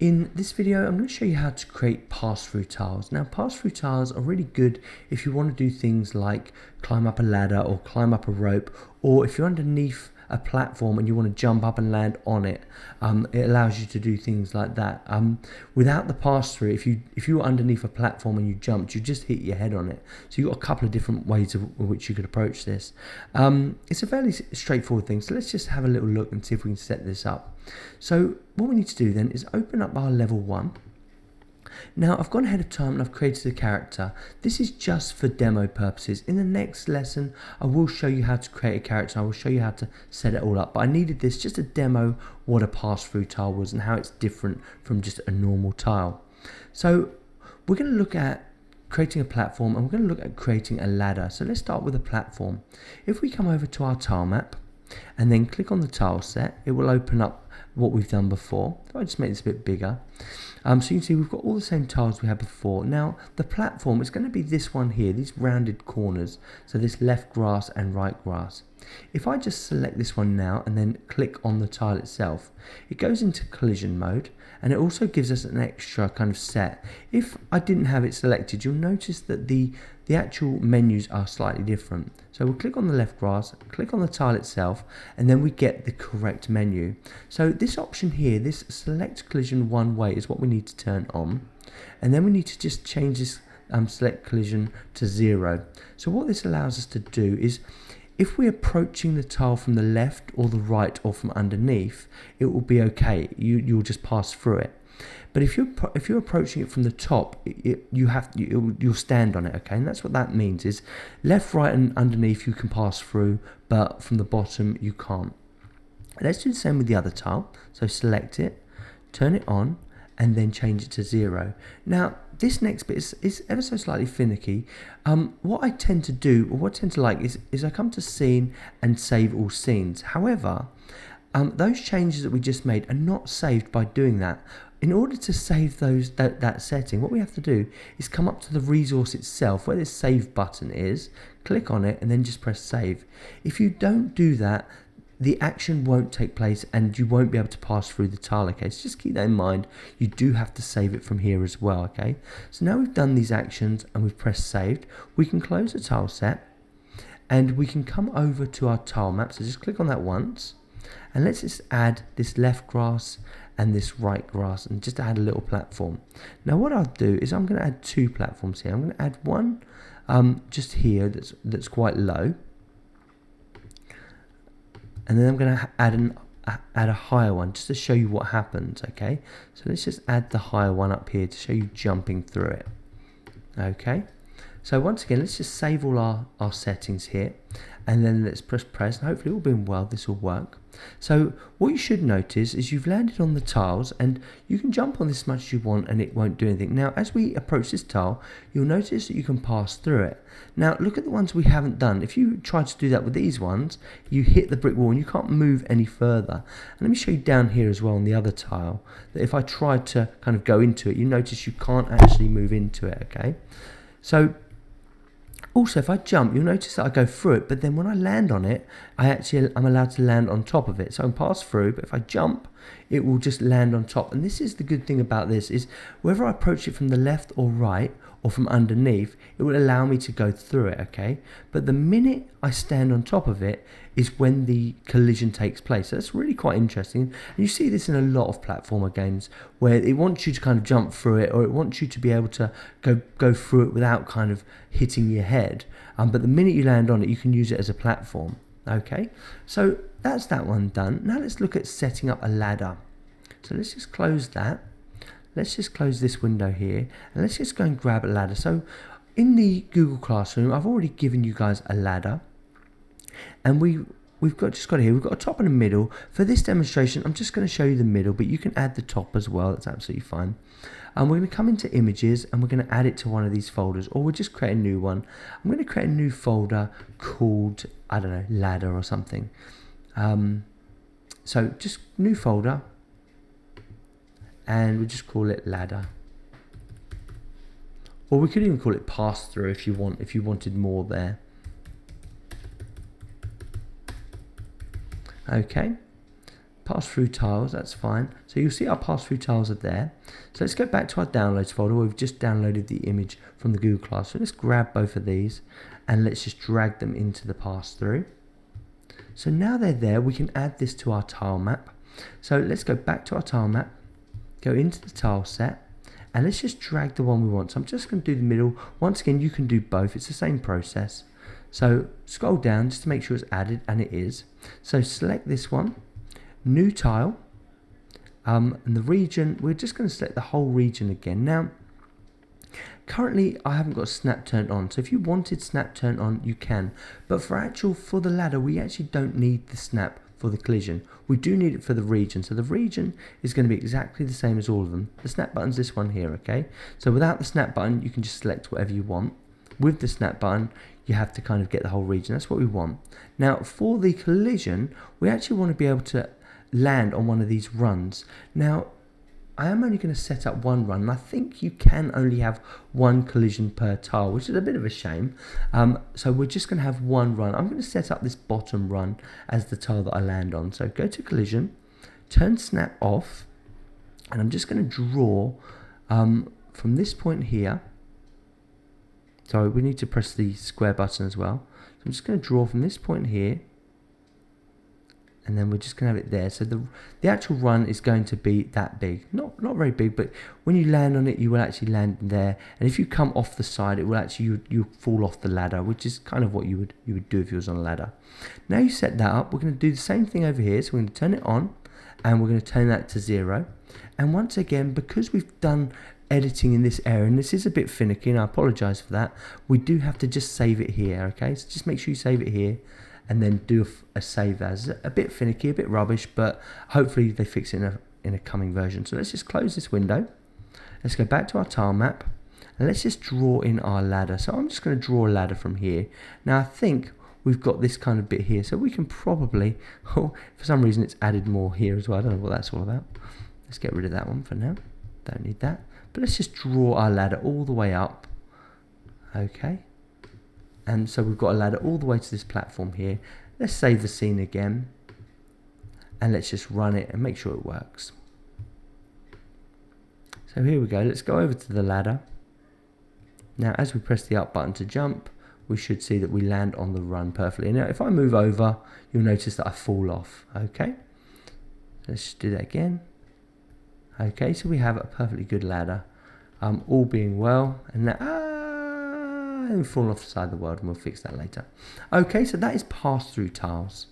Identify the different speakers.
Speaker 1: In this video, I'm going to show you how to create pass-through tiles. Now, pass-through tiles are really good if you want to do things like climb up a ladder or climb up a rope, or if you're underneath a platform and you want to jump up and land on it. It allows you to do things like that. Without the pass-through, if you were underneath a platform and you jumped, you just hit your head on it. So you've got a couple of different ways of which you could approach this. It's a fairly straightforward thing. So let's just have a little look and see if we can set this up. So what we need to do then is open up our level 1. Now I've gone ahead of time and I've created a character. This is just for demo purposes. In the next lesson I will show you how to create a character. I will show you how to set it all up, but I needed this just to demo what a pass-through tile was and how it's different from just a normal tile. So we're going to look at creating a platform and we're going to look at creating a ladder. So let's start with a platform. If we come over to our tile map and then click on the tile set, it will open up what we've done before. So I just make this a bit bigger. So you can see we've got all the same tiles we had before. Now the platform is going to be this one here, these rounded corners. So this left grass and right grass. If I just select this one now and then click on the tile itself, it goes into collision mode and it also gives us an extra kind of set. If I didn't have it selected, you'll notice that the actual menus are slightly different. So we'll click on the left grass, click on the tile itself, and then we get the correct menu. So this option here, this select collision one way, is what we need to turn on. And then we need to just change this select collision to 0. So what this allows us to do is, if we're approaching the tile from the left or the right or from underneath, it will be okay. You'll just pass through it. But if you're approaching it from the top, you'll stand on it, okay? And that's what that means, is left, right, and underneath you can pass through, but from the bottom you can't. Let's do the same with the other tile. So select it, turn it on, and then change it to 0. Now this next bit is ever so slightly finicky. What I tend to do, or what I tend to like, is I come to scene and save all scenes. However, those changes that we just made are not saved by doing that. In order to save that setting, what we have to do is come up to the resource itself, where this save button is, click on it, and then just press save. If you don't do that, the action won't take place and you won't be able to pass through the tile, okay? So just keep that in mind. You do have to save it from here as well, okay? So now we've done these actions and we've pressed saved, we can close the tile set and we can come over to our tile map. So just click on that once and let's just add this left grass and this right grass and just add a little platform. Now what I'll do is I'm going to add 2 platforms here. I'm going to add one just here that's quite low. And then I'm going to add a higher one just to show you what happens, okay? So let's just add the higher one up here to show you jumping through it, okay? So once again, let's just save all our settings here, and then let's press press, and hopefully all being well, this will work. So what you should notice is you've landed on the tiles, and you can jump on this as much as you want and it won't do anything. Now as we approach this tile, you'll notice that you can pass through it. Now look at the ones we haven't done. If you try to do that with these ones, you hit the brick wall and you can't move any further. And let me show you down here as well on the other tile, that if I try to kind of go into it, you notice you can't actually move into it, okay? So also, if I jump, you'll notice that I go through it, but then when I land on it, I'm allowed to land on top of it. So I can pass through, but if I jump, it will just land on top. And this is the good thing about this, is whether I approach it from the left or right, or from underneath, it will allow me to go through it, okay? But the minute I stand on top of it is when the collision takes place. So that's really quite interesting. And you see this in a lot of platformer games where it wants you to kind of jump through it, or it wants you to be able to go through it without kind of hitting your head. But the minute you land on it, you can use it as a platform, okay? So that's that one done. Now let's look at setting up a ladder. So let's just close that. Let's just close this window here and let's just go and grab a ladder. So in the Google Classroom, I've already given you guys a ladder, and we've just got it here. We've got a top and a middle. For this demonstration, I'm just going to show you the middle, but you can add the top as well. That's absolutely fine. And we're going to come into images and we're going to add it to one of these folders, or we'll just create a new one. I'm going to create a new folder called, I don't know, ladder or something. So just new folder, and we'll just call it ladder, or we could even call it pass through if you wanted more there. pass-through tiles, that's fine. So you'll see our pass-through tiles are there. So let's go back to our downloads folder where we've just downloaded the image from the Google Class. So let's grab both of these and let's just drag them into the pass-through. So now they're there, we can add this to our tile map. So let's go back to our tile map, go into the tile set, and let's just drag the one we want. So I'm just going to do the middle. Once again, you can do both, it's the same process. So scroll down just to make sure it's added, and it is. So select this one, new tile, and the region, we're just going to select the whole region again. Now, currently I haven't got snap turned on, so if you wanted snap turned on, you can. But for the ladder, we actually don't need the snap for the collision. We do need it for the region. So the region is going to be exactly the same as all of them. The snap button's this one here, okay? So without the snap button, you can just select whatever you want. With the snap button, you have to kind of get the whole region. That's what we want. Now, for the collision, we actually want to be able to land on one of these runs. Now, I am only going to set up one run, and I think you can only have one collision per tile, which is a bit of a shame. So we're just going to have one run. I'm going to set up this bottom run as the tile that I land on. So go to collision, turn snap off, and I'm just going to draw from this point here. Sorry, we need to press the square button as well. So I'm just going to draw from this point here, and then we're just going to have it there. So the actual run is going to be that big. Not very big, but when you land on it, you will actually land there. And if you come off the side, it will actually, you'll fall off the ladder, which is kind of what you would do if you was on a ladder. Now you set that up, we're going to do the same thing over here. So we're going to turn it on, and we're going to turn that to 0. And once again, because we've done editing in this area, and this is a bit finicky, and I apologize for that, we do have to just save it here, okay? So just make sure you save it here, and then do a save as. A bit finicky, a bit rubbish, but hopefully they fix it in a coming version. So let's just close this window. Let's go back to our tile map, and let's just draw in our ladder. So I'm just going to draw a ladder from here. Now I think we've got this kind of bit here, so we can probably, oh, for some reason it's added more here as well. I don't know what that's all about. Let's get rid of that one for now. Don't need that. But let's just draw our ladder all the way up. Okay. And so we've got a ladder all the way to this platform here. Let's save the scene again. And let's just run it and make sure it works. So here we go. Let's go over to the ladder. Now as we press the up button to jump, we should see that we land on the run perfectly. Now if I move over, you'll notice that I fall off. Okay. Let's just do that again. Okay, so we have a perfectly good ladder, all being well, and now we've fallen off the side of the world, and we'll fix that later. Okay, so that is pass-through tiles.